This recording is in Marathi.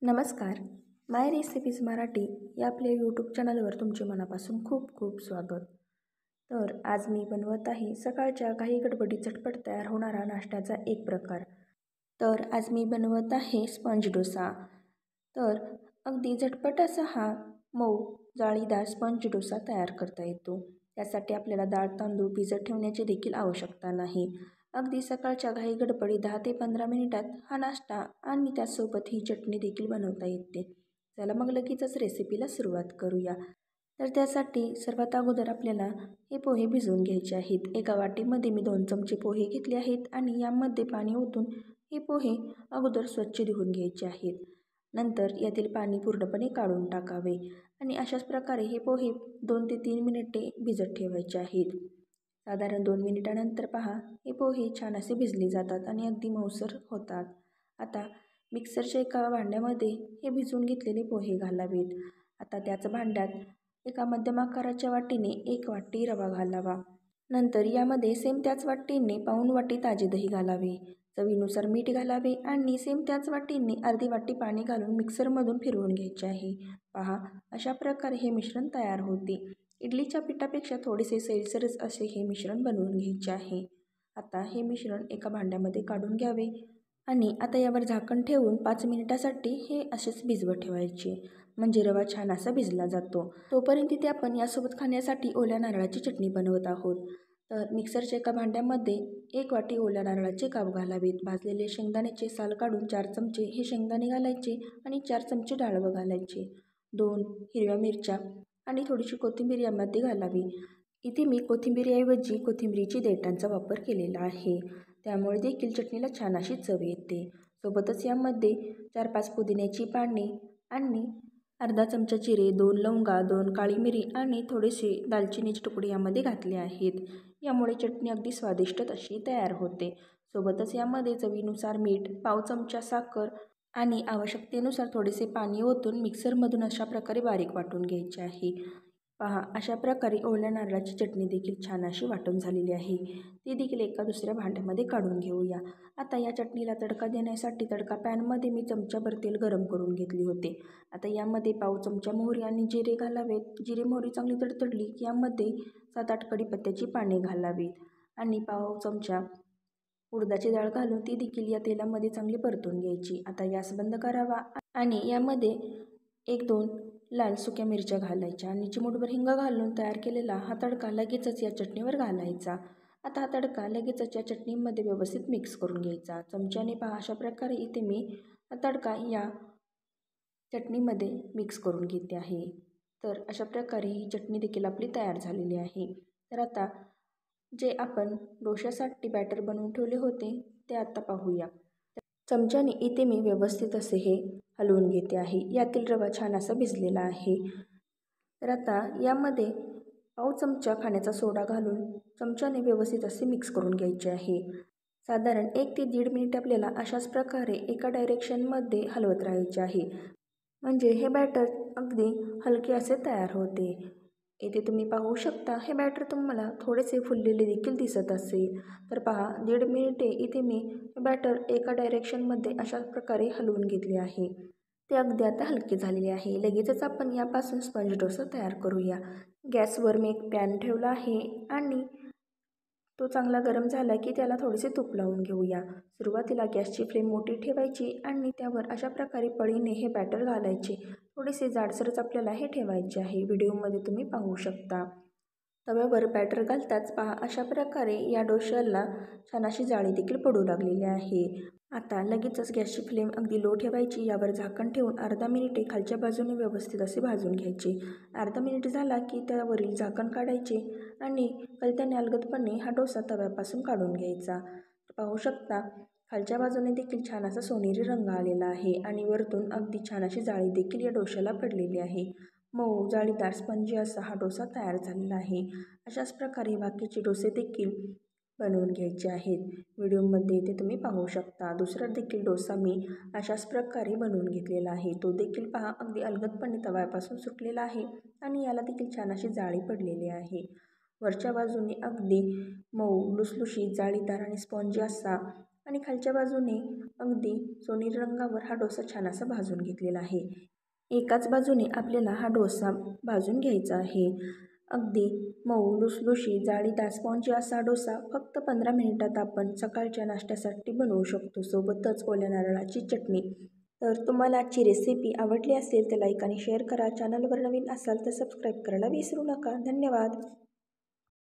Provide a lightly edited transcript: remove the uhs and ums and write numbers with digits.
नमस्कार. माय रेसिपीज मराठी या आपल्या यूट्यूब चॅनलवर तुमचे मनापासून खूप खूप स्वागत. तर आज मी बनवत आहे सकाळच्या काही गडबडीत झटपट तयार होणारा नाश्त्याचा एक प्रकार. तर आज मी बनवत आहे स्पंज डोसा. तर अगदी झटपट असा हा मऊ जाळीदार स्पंज डोसा तयार करता येतो. त्यासाठी आपल्याला डाळ तांदूळ भिजत ठेवण्याची देखील आवश्यकता नाही. अगदी सकाळच्या घाई गडबडी 10 ते 15 मिनिटात हा नाश्ता आणि त्यासोबत ही चटणी देखील बनवता येते. चला मग लगेचच रेसिपीला सुरुवात करूया. तर त्यासाठी सर्वात अगोदर आपल्याला हे पोहे भिजवून घ्यायचे आहेत. एका वाटीमध्ये मी 2 चमचे पोहे घेतले आहेत आणि यामध्ये पाणी ओतून हे पोहे अगोदर स्वच्छ धुवून घ्यायचे आहेत. नंतर यातील पाणी पूर्णपणे काढून टाकावे आणि अशाच प्रकारे हे पोहे 2 ते 3 मिनिटे भिजत ठेवायचे आहेत. साधारण 2 मिनिटानंतर पहा हे पोहे छान असे भिजले जातात आणि अगदी मऊसर होतात. आता मिक्सरच्या एका भांड्यामध्ये हे भिजवून घेतलेले पोहे घालावेत. आता त्याच भांड्यात एका मध्यम आकाराच्या वाटीने 1 वाटी रवा घालावा. नंतर यामध्ये सेम त्याच वाटीने पाऊण वाटी ताजे दही घालावे. चवीनुसार मीठ घालावे आणि सेम त्याच वाटीने अर्धी वाटी पाणी घालून मिक्सरमधून फिरवून घ्यायचे आहे. पहा अशा प्रकारे हे मिश्रण तयार होते. इडलीच्या पिठापेक्षा थोडेसे सैलसरच असे हे मिश्रण बनवून घ्यायचे आहे. आता हे मिश्रण एका भांड्यामध्ये काढून घ्यावे आणि आता यावर झाकण ठेवून 5 मिनिटासाठी हे असेच भिजवत ठेवायचे. म्हणजे रवा छान असा भिजला जातो. तोपर्यंत इथे आपण यासोबत खाण्यासाठी ओल्या नारळाची चटणी बनवत आहोत. तर मिक्सरच्या एका भांड्यामध्ये 1 वाटी ओल्या नारळाचे काप घालावेत. भाजलेले शेंगदाण्याचे साल काढून 4 चमचे हे शेंगदाणे घालायचे आणि 4 चमचे डाळवं घालायचे. 2 हिरव्या मिरच्या आणि थोडीशी कोथिंबीर यामध्ये घालावी. इथे मी कोथिंबीरीऐवजी कोथिंबीरीची देठांचा वापर केलेला आहे. त्यामुळे देखील चटणीला छान अशी चव येते. सोबतच यामध्ये 4-5 पुदिन्याची पाने आणि अर्धा चमचा जिरे, 2 लवंगा, 2 काळी मिरी आणि थोडेसे दालचिनीचे तुकडे यामध्ये घातले आहेत. यामुळे चटणी अगदी स्वादिष्ट अशी तयार होते. सोबतच यामध्ये चवीनुसार मीठ, पाव चमचा साखर आणि आवश्यकतेनुसार थोडेसे पाणी ओतून मिक्सरमधून अशा प्रकारे बारीक वाटून घ्यायचे आहे. पहा अशा प्रकारे ओल्या नारळाची चटणी देखील छान अशी वाटून झालेली आहे. ती देखील एका दुसऱ्या भांड्यामध्ये काढून घेऊया. आता या चटणीला तडका देण्यासाठी तडका पॅनमध्ये मी चमचाभर तेल गरम करून घेतले होते. आता यामध्ये पाव चमचा मोहरी आणि जिरे घालावेत. जिरे मोहरी चांगली तडतडली की यामध्ये 7-8 कढीपत्त्याची पाने घालावीत आणि पाव चमचा उडदाची डाळ घालून ती देखील या तेलामध्ये चांगली परतून घ्यायची. आता गॅस बंद करावा आणि यामध्ये 1-2 लाल सुक्या मिरच्या घालायच्या आणि चिमूटभर हिंग घालून तयार केलेला हा तडका लगेचच या चटणीवर घालायचा. आता हा तडका लगेचच या चटणीमध्ये व्यवस्थित मिक्स करून घ्यायचा. चमच्याने पहा अशा प्रकारे इथे मी हा तडका या चटणीमध्ये मिक्स करून घेते आहे. तर अशा प्रकारे ही चटणी देखील आपली तयार झालेली आहे. तर आता जे आपण डोश्यासाठी बॅटर बनवून ठेवले होते ते आता पाहूया. चमच्याने इथे मी व्यवस्थित असे हे हलवून घेते आहे. यातील रवा छान असा भिजलेला आहे. तर आता यामध्ये पाव चमचा खाण्याचा सोडा घालून चमच्याने व्यवस्थित असे मिक्स करून घ्यायचे आहे. साधारण 1 ते 1.5 मिनिट आपल्याला अशाच प्रकारे एका डायरेक्शनमध्ये हलवत राहायचे आहे. म्हणजे हे बॅटर अगदी हलके असे तयार होते. इथे तुम्ही पाहू शकता हे बॅटर तुम्हाला थोडेसे फुललेले देखील दिसत असेल. तर पहा 1.5 मिनिटे इथे मी बॅटर एका डायरेक्शनमध्ये अशा प्रकारे हलवून घेतले आहे. ते अगदी आता हलके झालेले आहे. लगेचच आपण यापासून स्पंज डोसा तयार करूया. गॅसवर मी एक पॅन ठेवला आहे आणि तो चांगला गरम झाला की त्याला थोडेसे तूप लावून घेऊया. सुरुवातीला गॅसची फ्लेम मोठी ठेवायची आणि त्यावर अशा प्रकारे पळीने हे बॅटर घालायचे. थोडेसे जाडसरच आपल्याला हे ठेवायचे आहे. व्हिडिओमध्ये तुम्ही पाहू शकता. तव्यावर बॅटर घालताच पहा अशा प्रकारे या डोश्याला छान अशी जाळी देखील पडू लागलेली आहे. आता लगेचच गॅसची फ्लेम अगदी लो ठेवायची. यावर झाकण ठेवून अर्धा मिनिटे खालच्या बाजूने व्यवस्थित असे भाजून घ्यायचे. अर्धा मिनिट झाला की त्यावरील झाकण काढायचे आणि कलत्याने अलगदपणे हा डोसा तव्यापासून काढून घ्यायचा. पाहू शकता खालच्या बाजूने देखील छान असा सोनेरी रंग आलेला आहे आणि वरतून अगदी छान अशी जाळी देखील या डोश्याला पडलेली आहे. मऊ जाळीदार स्पंजी असा हा डोसा तयार झालेला आहे. अशाच प्रकारे बाकीचे डोसे देखील बनवून घ्यायचे आहेत. व्हिडिओमध्ये इथे तुम्ही पाहू शकता. दुसरा देखील डोसा मी अशाच प्रकारे बनवून घेतलेला आहे. तो देखील पहा अगदी अलगदपणे तव्यापासून सुटलेला आहे आणि याला देखील छान अशी जाळी पडलेली आहे. वरच्या बाजूने अगदी मऊ लुसलुशीत जाळीदार आणि स्पॉन्जी असा आणि खालच्या बाजूने अगदी सोनेरी रंगावर हा डोसा छान असा भाजून घेतलेला आहे. एकाच बाजूने आपल्याला हा डोसा भाजून घ्यायचा आहे. अगदी मऊ लुसलुशीत जाळीदार स्पॉन्जी असा डोसा फक्त 15 मिनिटात आपण सकाळच्या नाश्त्यासाठी बनवू शकतो. सोबतच ओल्या नारळाची चटणी. तर तुम्हाला आजची रेसिपी आवडली असेल तर लाईक आणि शेअर करा. चॅनलवर नवीन असाल तर सबस्क्राईब करायला विसरू नका. धन्यवाद.